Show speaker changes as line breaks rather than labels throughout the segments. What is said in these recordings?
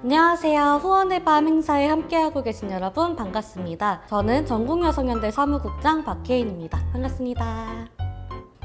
안녕하세요. 후원의 밤 행사에 함께하고 계신 여러분 반갑습니다. 저는 전국여성연대 사무국장 박혜인입니다. 반갑습니다.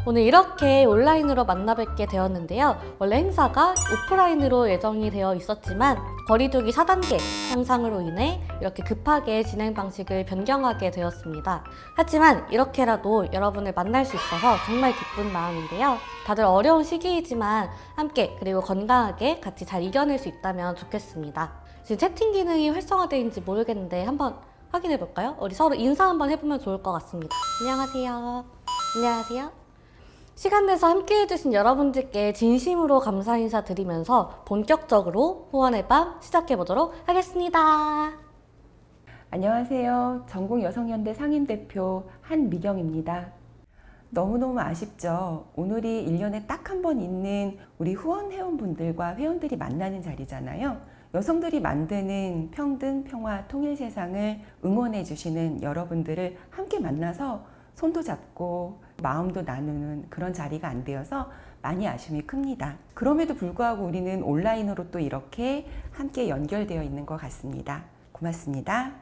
오늘 이렇게 온라인으로 만나뵙게 되었는데요. 원래 행사가 오프라인으로 예정이 되어 있었지만 거리두기 4단계 향상으로 인해 이렇게 급하게 진행 방식을 변경하게 되었습니다. 하지만 이렇게라도 여러분을 만날 수 있어서 정말 기쁜 마음인데요. 다들 어려운 시기이지만 함께 그리고 건강하게 같이 잘 이겨낼 수 있다면 좋겠습니다. 지금 채팅 기능이 활성화되어있는지 모르겠는데 한번 확인해 볼까요? 우리 서로 인사 한번 해보면 좋을 것 같습니다. 안녕하세요. 안녕하세요. 시간 내서 함께 해주신 여러분들께 진심으로 감사 인사 드리면서 본격적으로 후원의 밤 시작해보도록 하겠습니다.
안녕하세요. 전국여성연대 상임대표 한미경입니다. 너무너무 아쉽죠. 오늘이 1년에 딱 한 번 있는 우리 후원 회원분들과 회원들이 만나는 자리잖아요. 여성들이 만드는 평등, 평화, 통일 세상을 응원해 주시는 여러분들을 함께 만나서 손도 잡고 마음도 나누는 그런 자리가 안 되어서 많이 아쉬움이 큽니다. 그럼에도 불구하고 우리는 온라인으로 또 이렇게 함께 연결되어 있는 것 같습니다. 고맙습니다.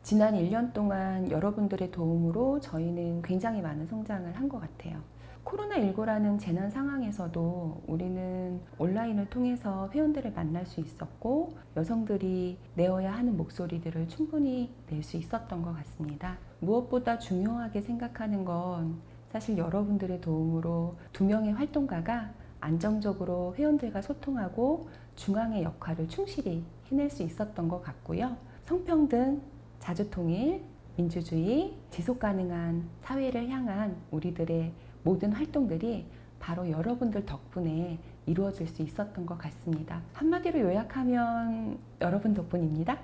지난 1년 동안 여러분들의 도움으로 저희는 굉장히 많은 성장을 한 것 같아요. 코로나19라는 재난 상황에서도 우리는 온라인을 통해서 회원들을 만날 수 있었고 여성들이 내어야 하는 목소리들을 충분히 낼 수 있었던 것 같습니다. 무엇보다 중요하게 생각하는 건 사실 여러분들의 도움으로 2명의 활동가가 안정적으로 회원들과 소통하고 중앙의 역할을 충실히 해낼 수 있었던 것 같고요. 성평등, 자주통일, 민주주의, 지속가능한 사회를 향한 우리들의 모든 활동들이 바로 여러분들 덕분에 이루어질 수 있었던 것 같습니다. 한마디로 요약하면 여러분 덕분입니다.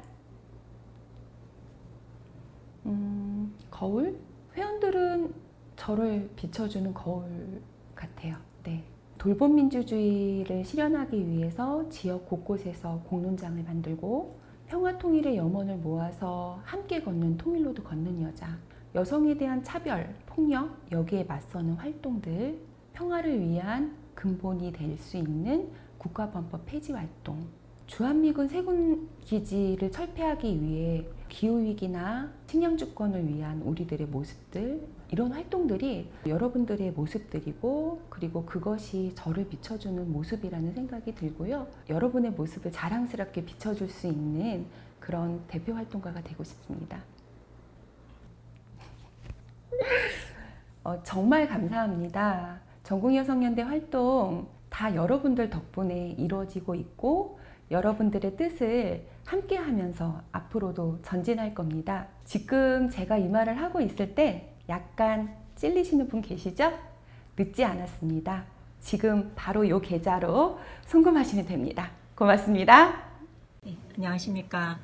거울? 회원들은 저를 비춰주는 거울 같아요. 네. 돌봄 민주주의를 실현하기 위해서 지역 곳곳에서 공론장을 만들고 평화 통일의 염원을 모아서 함께 걷는 통일로도 걷는 여자, 여성에 대한 차별, 폭력, 여기에 맞서는 활동들, 평화를 위한 근본이 될 수 있는 국가범법 폐지 활동, 주한미군 세군 기지를 철폐하기 위해 기후위기나 식량주권을 위한 우리들의 모습들, 이런 활동들이 여러분들의 모습들이고 그리고 그것이 저를 비춰주는 모습이라는 생각이 들고요. 여러분의 모습을 자랑스럽게 비춰줄 수 있는 그런 대표 활동가가 되고 싶습니다. 정말 감사합니다. 전국여성연대 활동 다 여러분들 덕분에 이루어지고 있고 여러분들의 뜻을 함께 하면서 앞으로도 전진할 겁니다. 지금 제가 이 말을 하고 있을 때 약간 찔리시는 분 계시죠? 늦지 않았습니다. 지금 바로 이 계좌로 송금하시면 됩니다. 고맙습니다.
네, 안녕하십니까.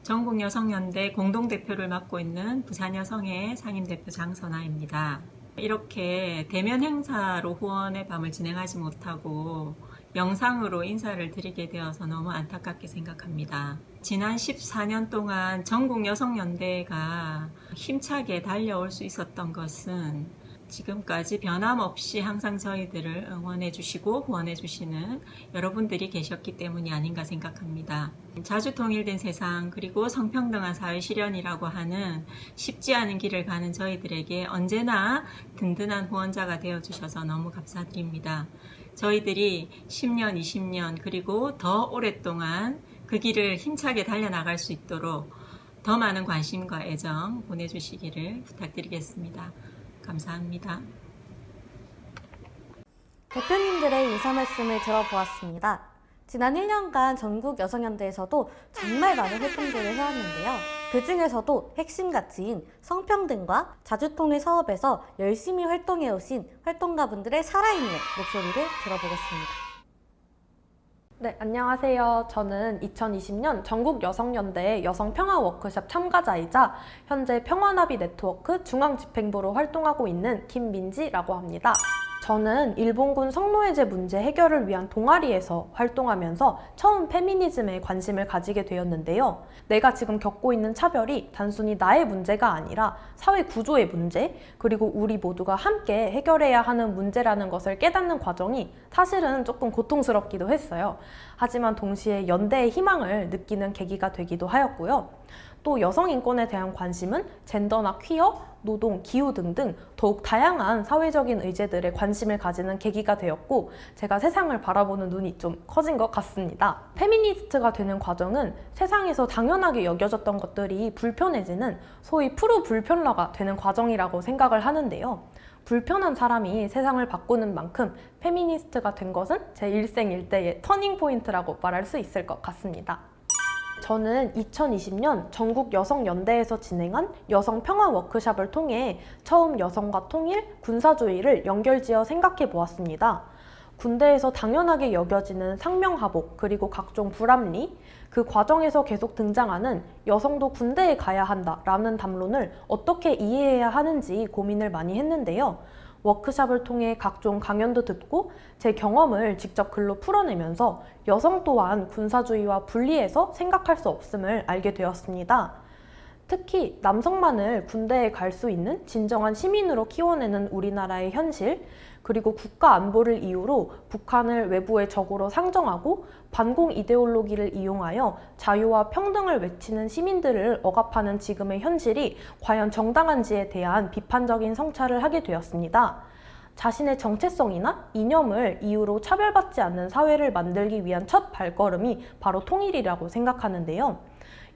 전국여성연대 공동대표를 맡고 있는 부산여성의 상임대표 장선아입니다. 이렇게 대면 행사로 후원의 밤을 진행하지 못하고 영상으로 인사를 드리게 되어서 너무 안타깝게 생각합니다. 지난 14년 동안 전국여성연대가 힘차게 달려올 수 있었던 것은 지금까지 변함없이 항상 저희들을 응원해 주시고 후원해 주시는 여러분들이 계셨기 때문이 아닌가 생각합니다. 자주 통일된 세상 그리고 성평등한 사회 실현이라고 하는 쉽지 않은 길을 가는 저희들에게 언제나 든든한 후원자가 되어 주셔서 너무 감사드립니다. 저희들이 10년, 20년 그리고 더 오랫동안 그 길을 힘차게 달려나갈 수 있도록 더 많은 관심과 애정 보내주시기를 부탁드리겠습니다. 감사합니다.
대표님들의 인사 말씀을 들어보았습니다. 지난 1년간 전국여성연대에서도 정말 많은 활동들을 해왔는데요. 그 중에서도 핵심 가치인 성평등과 자주통일 사업에서 열심히 활동해오신 활동가분들의 살아있는 목소리를 들어보겠습니다.
네, 안녕하세요. 저는 2020년 전국여성연대 여성평화워크숍 참가자이자 현재 평화나비 네트워크 중앙집행부로 활동하고 있는 김민지라고 합니다. 저는 일본군 성노예제 문제 해결을 위한 동아리에서 활동하면서 처음 페미니즘에 관심을 가지게 되었는데요. 내가 지금 겪고 있는 차별이 단순히 나의 문제가 아니라 사회 구조의 문제, 그리고 우리 모두가 함께 해결해야 하는 문제라는 것을 깨닫는 과정이 사실은 조금 고통스럽기도 했어요. 하지만 동시에 연대의 희망을 느끼는 계기가 되기도 하였고요. 또 여성 인권에 대한 관심은 젠더나 퀴어, 노동, 기후 등등 더욱 다양한 사회적인 의제들에 관심을 가지는 계기가 되었고 제가 세상을 바라보는 눈이 좀 커진 것 같습니다. 페미니스트가 되는 과정은 세상에서 당연하게 여겨졌던 것들이 불편해지는 소위 프로불편러가 되는 과정이라고 생각을 하는데요. 불편한 사람이 세상을 바꾸는 만큼 페미니스트가 된 것은 제 일생일대의 터닝포인트라고 말할 수 있을 것 같습니다. 저는 2020년 전국 여성연대에서 진행한 여성 평화 워크숍을 통해 처음 여성과 통일, 군사주의를 연결지어 생각해 보았습니다. 군대에서 당연하게 여겨지는 상명하복 그리고 각종 불합리, 그 과정에서 계속 등장하는 여성도 군대에 가야 한다라는 담론을 어떻게 이해해야 하는지 고민을 많이 했는데요. 워크숍을 통해 각종 강연도 듣고 제 경험을 직접 글로 풀어내면서 여성 또한 군사주의와 분리해서 생각할 수 없음을 알게 되었습니다. 특히 남성만을 군대에 갈 수 있는 진정한 시민으로 키워내는 우리나라의 현실, 그리고 국가 안보를 이유로 북한을 외부의 적으로 상정하고 반공 이데올로기를 이용하여 자유와 평등을 외치는 시민들을 억압하는 지금의 현실이 과연 정당한지에 대한 비판적인 성찰을 하게 되었습니다. 자신의 정체성이나 이념을 이유로 차별받지 않는 사회를 만들기 위한 첫 발걸음이 바로 통일이라고 생각하는데요.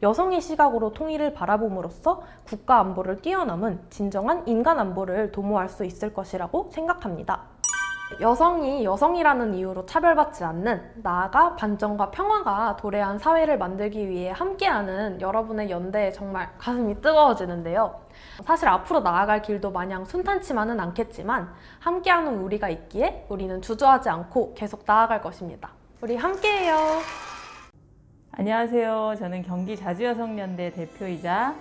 여성의 시각으로 통일을 바라봄으로써 국가 안보를 뛰어넘은 진정한 인간 안보를 도모할 수 있을 것이라고 생각합니다. 여성이 여성이라는 이유로 차별받지 않는, 나아가 반전과 평화가 도래한 사회를 만들기 위해 함께하는 여러분의 연대에 정말 가슴이 뜨거워지는데요. 사실 앞으로 나아갈 길도 마냥 순탄치만은 않겠지만 함께하는 우리가 있기에 우리는 주저하지 않고 계속 나아갈 것입니다. 우리 함께해요.
안녕하세요. 저는 경기 자주여성연대 대표이자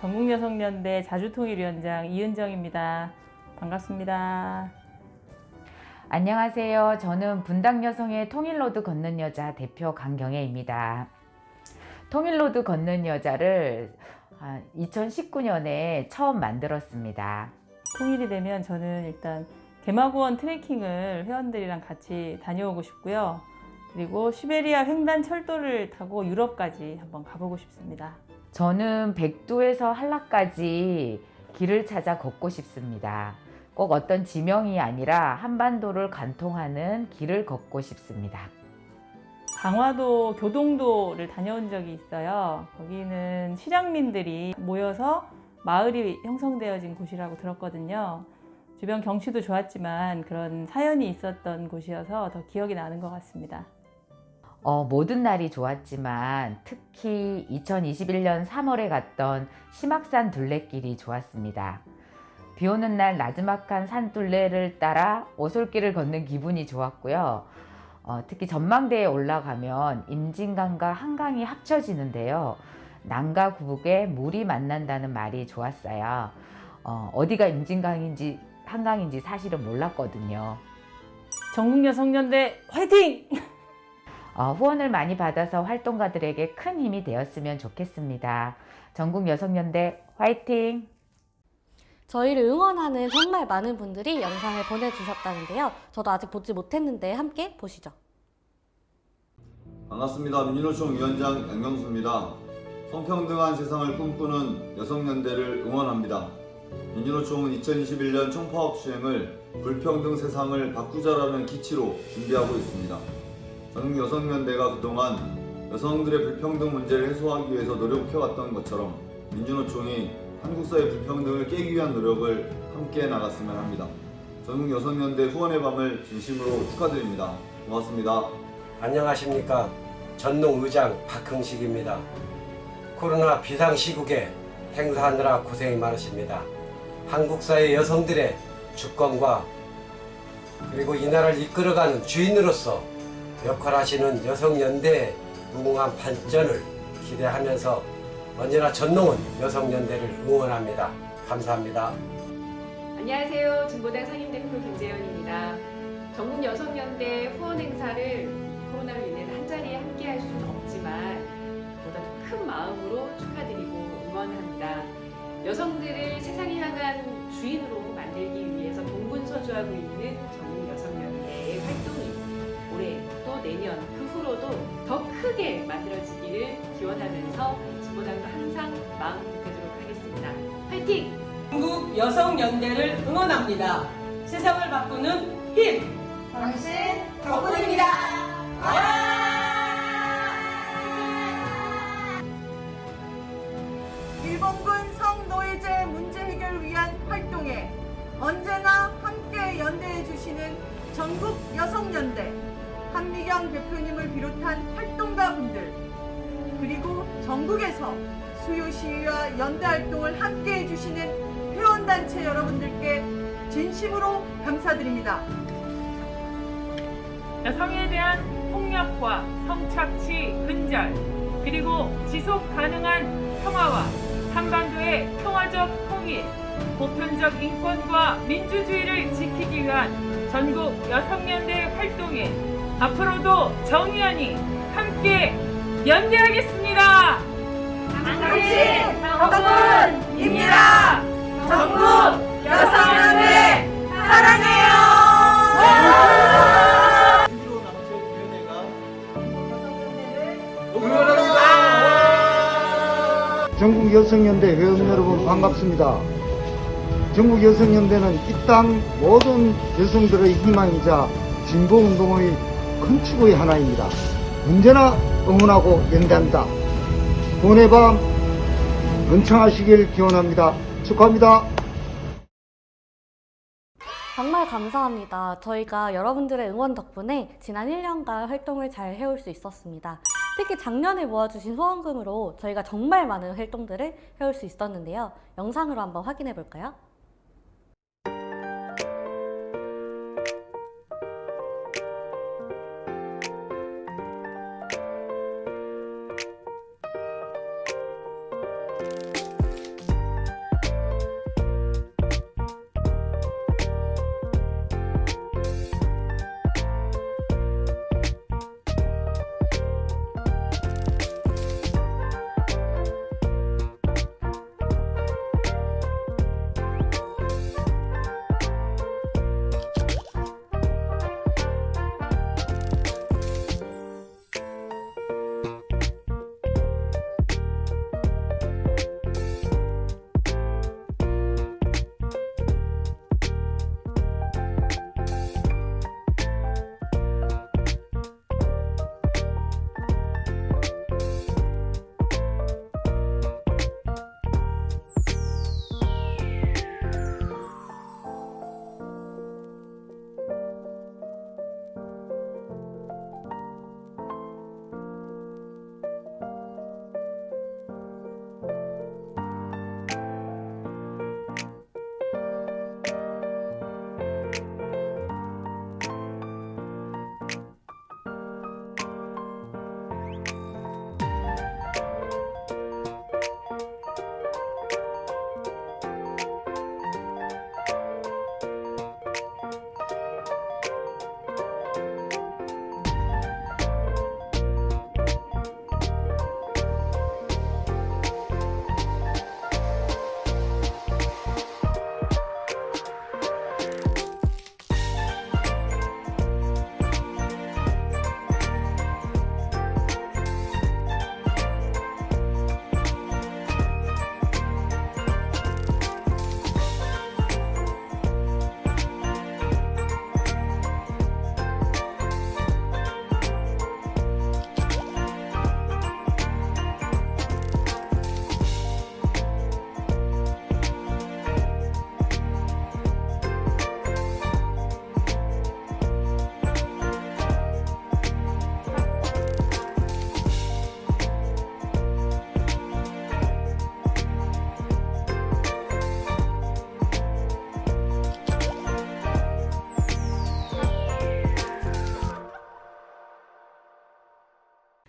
전국여성연대 자주통일위원장 이은정입니다. 반갑습니다.
안녕하세요. 저는 분당여성의 통일로드 걷는 여자 대표 강경애입니다. 통일로드 걷는 여자를 2019년에 처음 만들었습니다.
통일이 되면 저는 일단 개마고원 트레킹을 회원들이랑 같이 다녀오고 싶고요. 그리고 시베리아 횡단 철도를 타고 유럽까지 한번 가보고 싶습니다.
저는 백두에서 한라까지 길을 찾아 걷고 싶습니다. 꼭 어떤 지명이 아니라 한반도를 관통하는 길을 걷고 싶습니다.
강화도 교동도를 다녀온 적이 있어요. 거기는 실향민들이 모여서 마을이 형성되어진 곳이라고 들었거든요. 주변 경치도 좋았지만 그런 사연이 있었던 곳이어서 더 기억이 나는 것 같습니다.
모든 날이 좋았지만 특히 2021년 3월에 갔던 심악산 둘레길이 좋았습니다. 비 오는 날 나지막한 산둘레를 따라 오솔길을 걷는 기분이 좋았고요. 특히 전망대에 올라가면 임진강과 한강이 합쳐지는데요. 남과 북에 물이 만난다는 말이 좋았어요. 어디가 임진강인지 한강인지 사실은 몰랐거든요.
전국여성연대 화이팅!
후원을 많이 받아서 활동가들에게 큰 힘이 되었으면 좋겠습니다. 전국여성연대 화이팅!
저희를 응원하는 정말 많은 분들이 영상을 보내주셨다는데요. 저도 아직 보지 못했는데 함께 보시죠.
반갑습니다. 민주노총 위원장 양경수입니다. 성평등한 세상을 꿈꾸는 여성연대를 응원합니다. 민주노총은 2021년 총파업 시행을 불평등 세상을 바꾸자라는 기치로 준비하고 있습니다. 전국여성연대가 그동안 여성들의 불평등 문제를 해소하기 위해서 노력해왔던 것처럼 민주노총이 한국사회 불평등을 깨기 위한 노력을 함께 나갔으면 합니다. 전국여성연대 후원의 밤을 진심으로 축하드립니다. 고맙습니다.
안녕하십니까. 전농의장 박흥식입니다. 코로나 비상시국에 행사하느라 고생이 많으십니다. 한국사회 여성들의 주권과 그리고 이 나라를 이끌어가는 주인으로서 역할하시는 여성연대의 무궁한 발전을 기대하면서 언제나 전농은 여성연대를 응원합니다. 감사합니다.
안녕하세요. 중고당 상임대표 김재현입니다. 전국여성연대 후원 행사를 코로나로 인해 한 자리에 함께 할 수는 없지만 보다 더 큰 마음으로 축하드리고 응원합니다. 여성들을 세상에 향한 주인으로 만들기 위해서 동분서주하고 있는 전국여성연대의 활동이 올해 또 내년 그 후로도 더 크게 만들어지기를 기원하면서 진보당도 항상 마음 보태도록 하겠습니다. 화이팅!
전국 여성연대를 응원합니다. 세상을 바꾸는 힘!
당신 덕분입니다.
일본군 성노예제 문제 해결을 위한 활동에 언제나 함께 연대해 주시는 전국 여성연대 한미경 대표님을 비롯한 활동가분들 그리고 전국에서 수요 시위와 연대 활동을 함께 해주시는 회원단체 여러분들께 진심으로 감사드립니다.
여성에 대한 폭력과 성착취 근절, 그리고 지속 가능한 평화와 한반도의 평화적 통일, 보편적 인권과 민주주의를 지키기 위한 전국 여성연대 활동에 앞으로도 정의연이 함께 연대하겠습니다.
당신 덕분입니다. 전국 여성연대 사랑해요.
전국 여성연대 회원 여러분 반갑습니다. 전국 여성연대는 이 땅 모든 여성들의 희망이자 진보운동의 큰 축의 하나입니다. 언제나 응원하고 연대합니다. 본의 밤 번창하시길 기원합니다. 축하합니다.
정말 감사합니다. 저희가 여러분들의 응원 덕분에 지난 1년간 활동을 잘 해올 수 있었습니다. 특히 작년에 모아주신 후원금으로 저희가 정말 많은 활동들을 해올 수 있었는데요. 영상으로 한번 확인해 볼까요?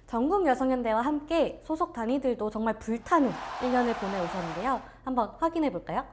전국여성연대와 함께 소속 단위들도 정말 불타는 1년을 보내오셨는데요. 한번 확인해 볼까요?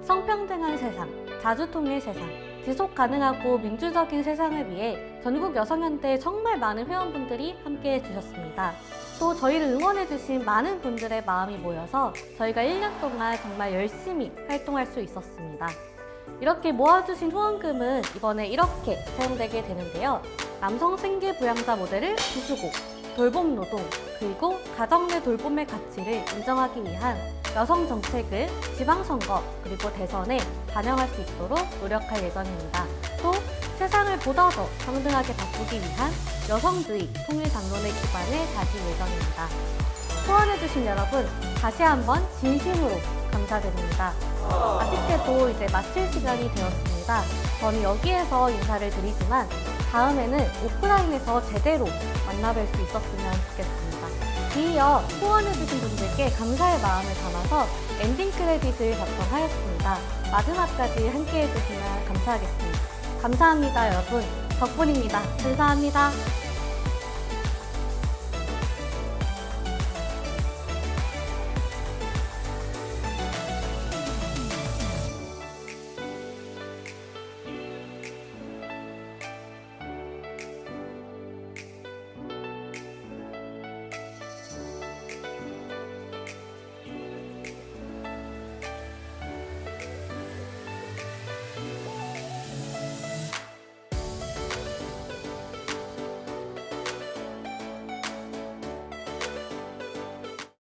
성평등한 세상, 자주통일 세상, 지속 가능하고 민주적인 세상을 위해 전국 여성연대 정말 많은 회원분들이 함께해 주셨습니다. 또 저희를 응원해주신 많은 분들의 마음이 모여서 저희가 1년 동안 정말 열심히 활동할 수 있었습니다. 이렇게 모아주신 후원금은 이번에 이렇게 사용되게 되는데요. 남성 생계 부양자 모델을 부수고 돌봄 노동, 그리고 가정 내 돌봄의 가치를 인정하기 위한 여성 정책을 지방선거 그리고 대선에 반영할 수 있도록 노력할 예정입니다. 또 세상을 보다 더 평등하게 바꾸기 위한 여성주의 통일당론의 기반을 다질 예정입니다. 후원해주신 여러분 다시 한번 진심으로 감사드립니다. 아쉽게도 이제 마칠 시간이 되었습니다. 저는 여기에서 인사를 드리지만 다음에는 오프라인에서 제대로 만나뵐 수 있었으면 좋겠습니다. 이어 후원해주신 분들께 감사의 마음을 담아서 엔딩 크레딧을 작성하였습니다. 마지막까지 함께 해주시면 감사하겠습니다. 감사합니다, 여러분. 덕분입니다. 감사합니다.